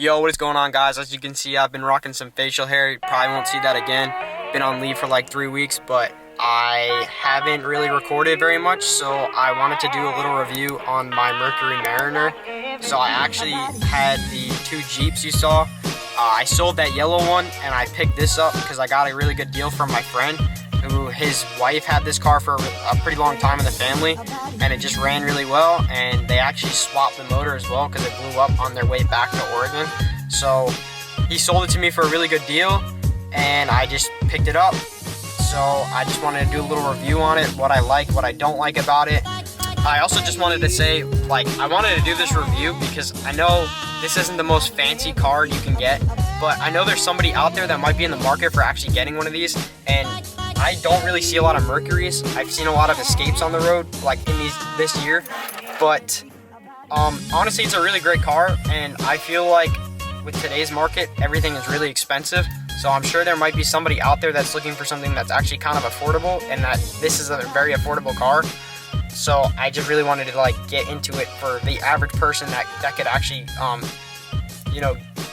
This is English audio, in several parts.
Yo, what is going on, guys? As you can see, I've been rocking some facial hair. You probably won't see that again. Been on leave for like 3 weeks, but I haven't really recorded very much, so I wanted to do a little review on my Mercury Mariner. So I actually had the 2 Jeeps you saw. I sold that yellow one, and I picked this up because I got a really good deal from my friend, who his wife had this car for a pretty long time in the family, and it just ran really well, and they actually swapped the motor as well because it blew up on their way back to Oregon. So he sold it to me for a really good deal, and I just picked it up. So I just wanted to do a little review on it, what I like, what I don't like about it. I also just wanted to say, I wanted to do this review because I know this isn't the most fancy car you can get, but I know there's somebody out there that might be in the market for actually getting one of these, and I don't really see a lot of Mercuries. I've seen a lot of Escapes on the road, in this year, but honestly, it's a really great car, and I feel like with today's market, everything is really expensive. So I'm sure there might be somebody out there that's looking for something that's actually kind of affordable, and that this is a very affordable car. So I just really wanted to get into it for the average person that could actually,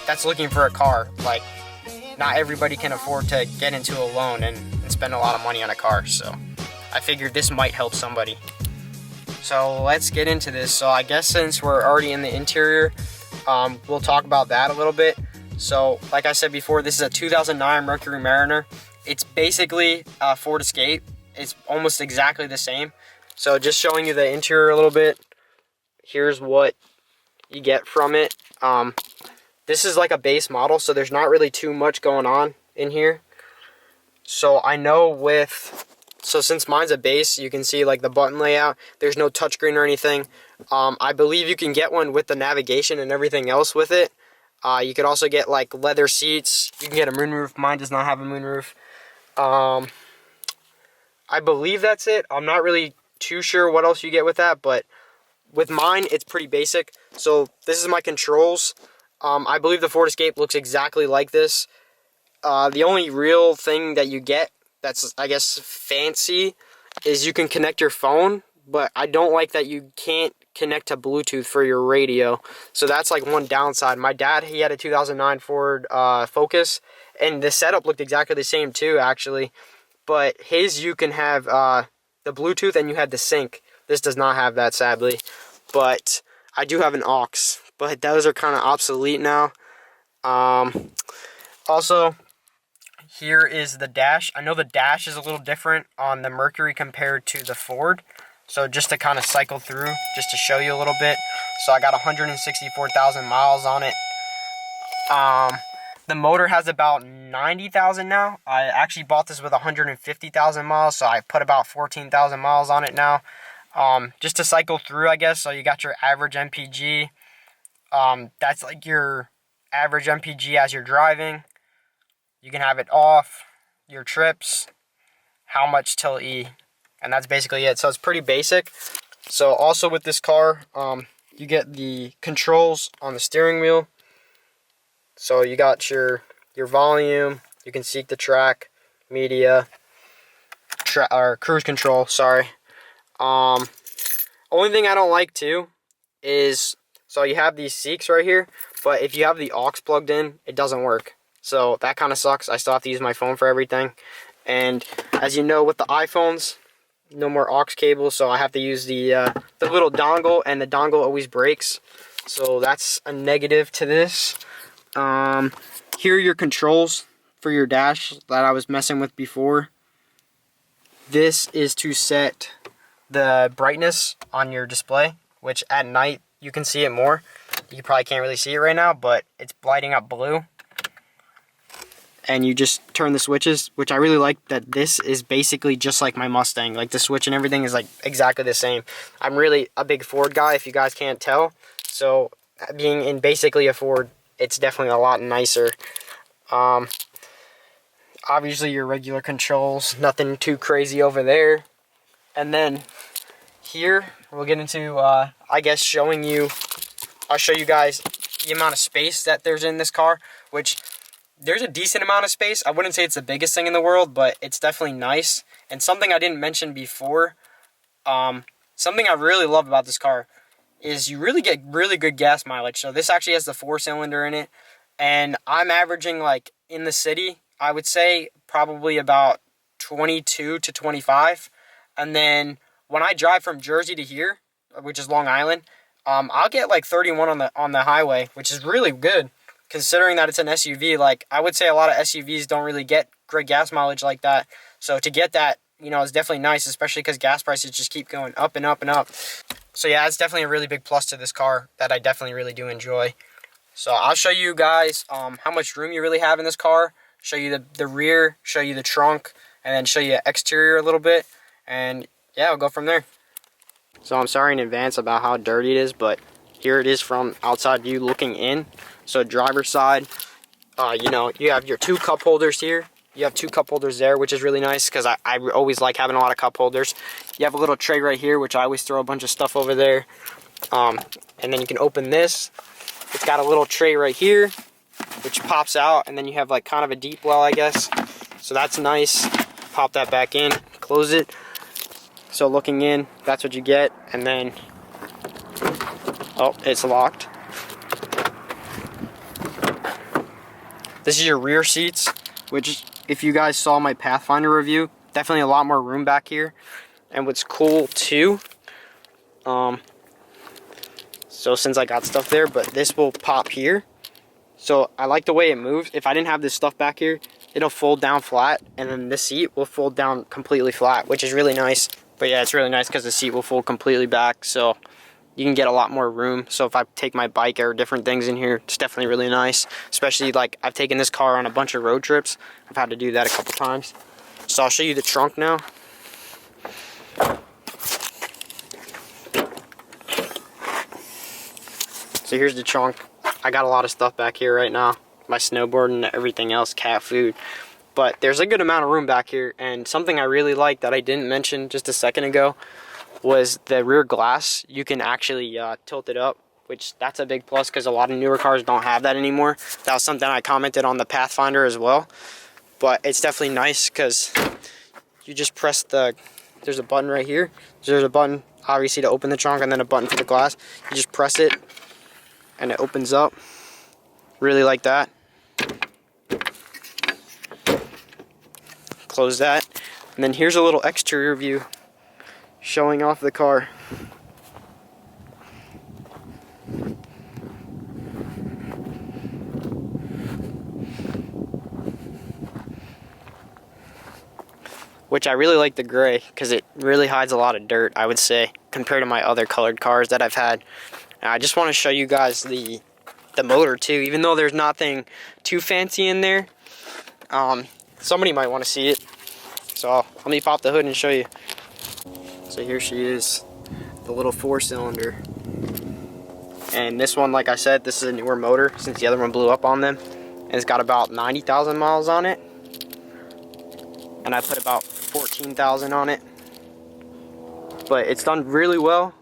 that's looking for a car. Not everybody can afford to get into a loan and spend a lot of money on a car. So I figured this might help somebody. So let's get into this. So I guess since we're already in the interior, we'll talk about that a little bit. So like I said before, this is a 2009 Mercury Mariner. It's basically a Ford Escape. It's almost exactly the same. So just showing you the interior a little bit. Here's what you get from it. This is like a base model, so there's not really too much going on in here. So I know since mine's a base, you can see the button layout. There's no touchscreen or anything. I believe you can get one with the navigation and everything else with it. You could also get leather seats. You can get a moonroof. Mine does not have a moonroof. I believe that's it. I'm not really too sure what else you get with that, but with mine, it's pretty basic. So this is my controls. I believe the Ford Escape looks exactly like this. The only real thing that you get that's, I guess, fancy is you can connect your phone, but I don't like that you can't connect to Bluetooth for your radio. So that's one downside. My dad, he had a 2009 Ford Focus, and the setup looked exactly the same too, actually. But his, you can have the Bluetooth and you had the sync. This does not have that, sadly. But I do have an aux, but those are kind of obsolete now. Also, here is the dash. I know the dash is a little different on the Mercury compared to the Ford. So just to kind of cycle through, just to show you a little bit. So I got 164,000 miles on it. The motor has about 90,000 now. I actually bought this with 150,000 miles, so I put about 14,000 miles on it now. Just to cycle through, I guess. So you got your average MPG. That's your average MPG as you're driving. You can have it off, your trips, how much till E, and that's basically it. So it's pretty basic. So also with this car, you get the controls on the steering wheel. So you got your volume. You can seek the track, media, or cruise control. Sorry. Only thing I don't like too is, so you have these Seeks right here, but if you have the aux plugged in, it doesn't work. So that kind of sucks. I still have to use my phone for everything. And as you know, with the iPhones, no more aux cable, so I have to use the little dongle, and the dongle always breaks. So that's a negative to this. Here are your controls for your dash that I was messing with before. This is to set the brightness on your display, which at night you can see it more. You probably can't really see it right now, but it's lighting up blue. And you just turn the switches, which I really like that this is basically just like my Mustang. The switch and everything is exactly the same. I'm really a big Ford guy, if you guys can't tell. So being in basically a Ford, it's definitely a lot nicer. Obviously your regular controls, nothing too crazy over there. And then here we'll get into I guess I'll show you guys the amount of space that there's in this car, which there's a decent amount of space. I wouldn't say it's the biggest thing in the world, but it's definitely nice. And something I didn't mention before, something I really love about this car is you really get really good gas mileage. So this actually has the 4-cylinder in it, and I'm averaging like in the city, I would say probably about 22 to 25. And then when I drive from Jersey to here, which is Long Island, I'll get like 31 on the highway, which is really good considering that it's an SUV. Like I would say a lot of SUVs don't really get great gas mileage like that. So to get that, is definitely nice, especially because gas prices just keep going up and up and up. So yeah, it's definitely a really big plus to this car that I definitely really do enjoy. So I'll show you guys how much room you really have in this car, show you the rear, show you the trunk, and then show you the exterior a little bit. And yeah, I'll go from there. So I'm sorry in advance about how dirty it is, but here it is from outside view looking in. So driver's side, you have your 2 cup holders here. You have 2 cup holders there, which is really nice because I always like having a lot of cup holders. You have a little tray right here, which I always throw a bunch of stuff over there. And then you can open this. It's got a little tray right here, which pops out, and then you have like kind of a deep well, I guess. So that's nice. Pop that back in, close it. So looking in, that's what you get. And then, oh, it's locked. This is your rear seats, which if you guys saw my Pathfinder review, definitely a lot more room back here. And what's cool too, so since I got stuff there, but this will pop here. So I like the way it moves. If I didn't have this stuff back here, it'll fold down flat, and then this seat will fold down completely flat, which is really nice. But yeah, it's really nice because the seat will fold completely back, so you can get a lot more room. So if I take my bike or different things in here, it's definitely really nice. Especially like I've taken this car on a bunch of road trips. I've had to do that a couple times. So I'll show you the trunk now. So here's the trunk. I got a lot of stuff back here right now. My snowboard and everything else, cat food. But there's a good amount of room back here. And something I really like that I didn't mention just a second ago was the rear glass. You can actually tilt it up, which that's a big plus because a lot of newer cars don't have that anymore. That was something I commented on the Pathfinder as well. But it's definitely nice because you just press there's a button right here. There's a button obviously to open the trunk, and then a button for the glass. You just press it and it opens up. Really like that. Close that. And then here's a little exterior view showing off the car. Which I really like the gray because it really hides a lot of dirt, I would say, compared to my other colored cars that I've had. And I just want to show you guys the motor too, even though there's nothing too fancy in there. Somebody might want to see it. So let me pop the hood and show you. So here she is, the little 4-cylinder. And this one, like I said, this is a newer motor since the other one blew up on them. And it's got about 90,000 miles on it. And I put about 14,000 on it. But it's done really well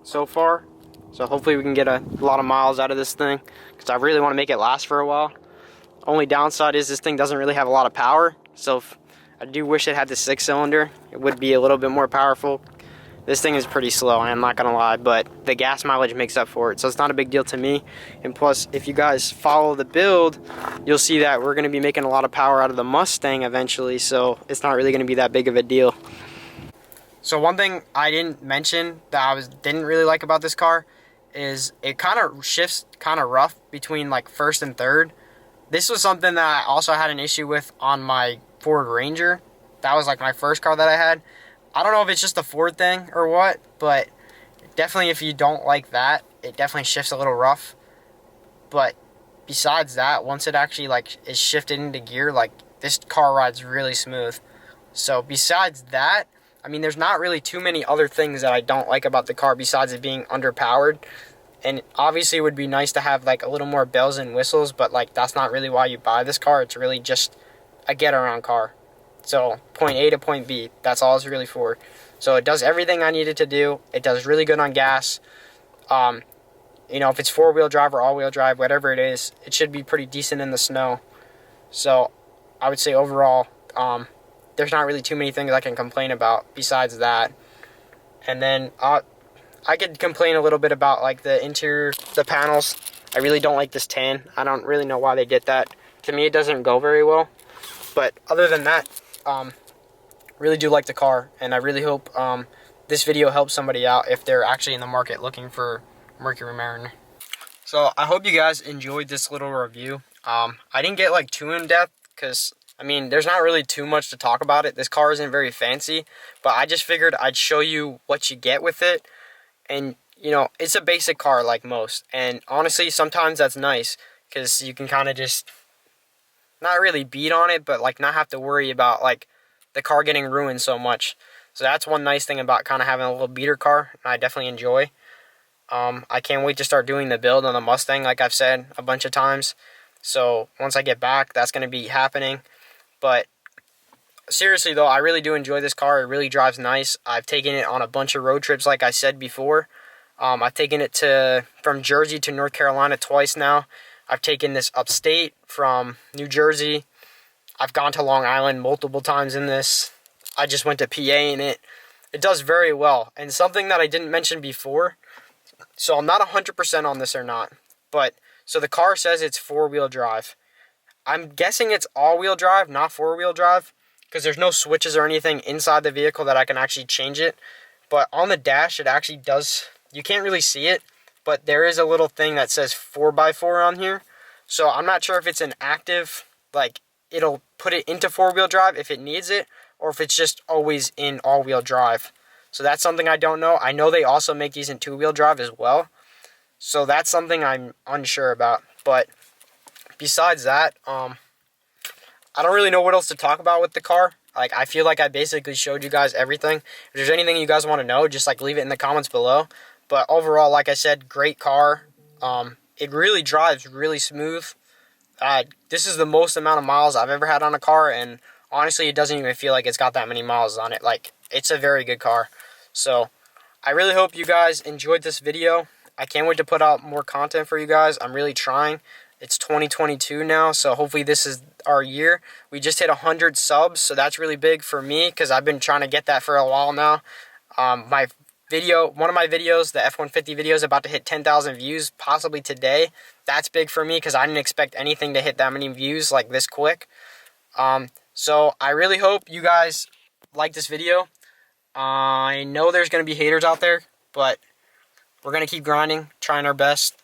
so far. So hopefully we can get a lot of miles out of this thing, because I really want to make it last for a while. Only downside is this thing doesn't really have a lot of power. So I do wish it had the 6-cylinder. It would be a little bit more powerful. This thing is pretty slow, I'm not gonna lie, but the gas mileage makes up for it, so it's not a big deal to me. And plus, if you guys follow the build, you'll see that we're gonna be making a lot of power out of the Mustang eventually, so it's not really gonna be that big of a deal. So one thing I didn't mention that I didn't really like about this car is it kind of shifts kind of rough between like first and third. This was something that I also had an issue with on my Ford Ranger. That was like my first car that I had. I don't know if it's just a Ford thing or what, but definitely if you don't like that, it definitely shifts a little rough. But besides that, once it actually like is shifted into gear, like this car rides really smooth. So besides that, I mean, there's not really too many other things that I don't like about the car besides it being underpowered. And obviously it would be nice to have like a little more bells and whistles, but like that's not really why you buy this car. It's really just a get around car. So point A to point B, that's all it's really for. So it does everything I needed to do. It does really good on gas. You know, if it's 4-wheel drive or all-wheel drive, whatever it is, it should be pretty decent in the snow. So I would say overall, there's not really too many things I can complain about besides that. And then I could complain a little bit about like the interior, the panels. I really don't like this tan. I don't really know why they did that. To me, it doesn't go very well. But other than that, really do like the car, and I really hope this video helps somebody out if they're actually in the market looking for Mercury Mariner. So I hope you guys enjoyed this little review. I didn't get like too in depth because I mean there's not really too much to talk about it. This car isn't very fancy, but I just figured I'd show you what you get with it. And you know, it's a basic car like most, and honestly sometimes that's nice because you can kind of just not really beat on it, but like not have to worry about like the car getting ruined so much. So that's one nice thing about kind of having a little beater car, and I definitely enjoy. I can't wait to start doing the build on the Mustang, like I've said a bunch of times. So once I get back, that's going to be happening. But seriously though, I really do enjoy this car. It really drives nice. I've taken it on a bunch of road trips, like I said before. I've taken it from Jersey to North Carolina twice now. I've taken this upstate from New Jersey. I've gone to Long Island multiple times in this. I just went to PA in it. It does very well. And something that I didn't mention before, so I'm not 100% on this or not, but so the car says it's four-wheel drive. I'm guessing it's all-wheel drive, not four-wheel drive, because there's no switches or anything inside the vehicle that I can actually change it. But on the dash, it actually does, you can't really see it, but there is a little thing that says 4x4 on here. So I'm not sure if it's an active, like it'll put it into four-wheel drive if it needs it, or if it's just always in all-wheel drive. So that's something I don't know. I know they also make these in two-wheel drive as well. So that's something I'm unsure about. But besides that, I don't really know what else to talk about with the car. Like, I feel like I basically showed you guys everything. If there's anything you guys want to know, just like leave it in the comments below. But overall, like I said, great car. It really drives really smooth. This is the most amount of miles I've ever had on a car, and honestly, it doesn't even feel like it's got that many miles on it. Like, it's a very good car. So, I really hope you guys enjoyed this video. I can't wait to put out more content for you guys. I'm really trying. It's 2022 now, so hopefully this is our year. We just hit 100 subs, so that's really big for me because I've been trying to get that for a while now. One of my videos, the F-150 video, is about to hit 10,000 views, possibly today. That's big for me because I didn't expect anything to hit that many views like this quick. So I really hope you guys like this video. I know there's going to be haters out there, but we're going to keep grinding, trying our best.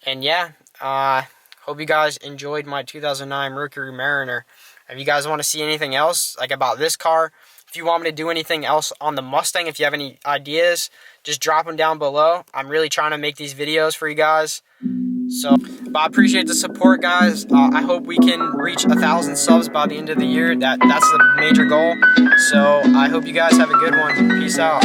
And yeah, hope you guys enjoyed my 2009 Mercury Mariner. If you guys want to see anything else like about this car, if you want me to do anything else on the Mustang, if you have any ideas, just drop them down below. I'm really trying to make these videos for you guys. So, but I appreciate the support, guys. I hope we can reach 1,000 subs by the end of the year. That's the major goal. So I hope you guys have a good one. Peace out.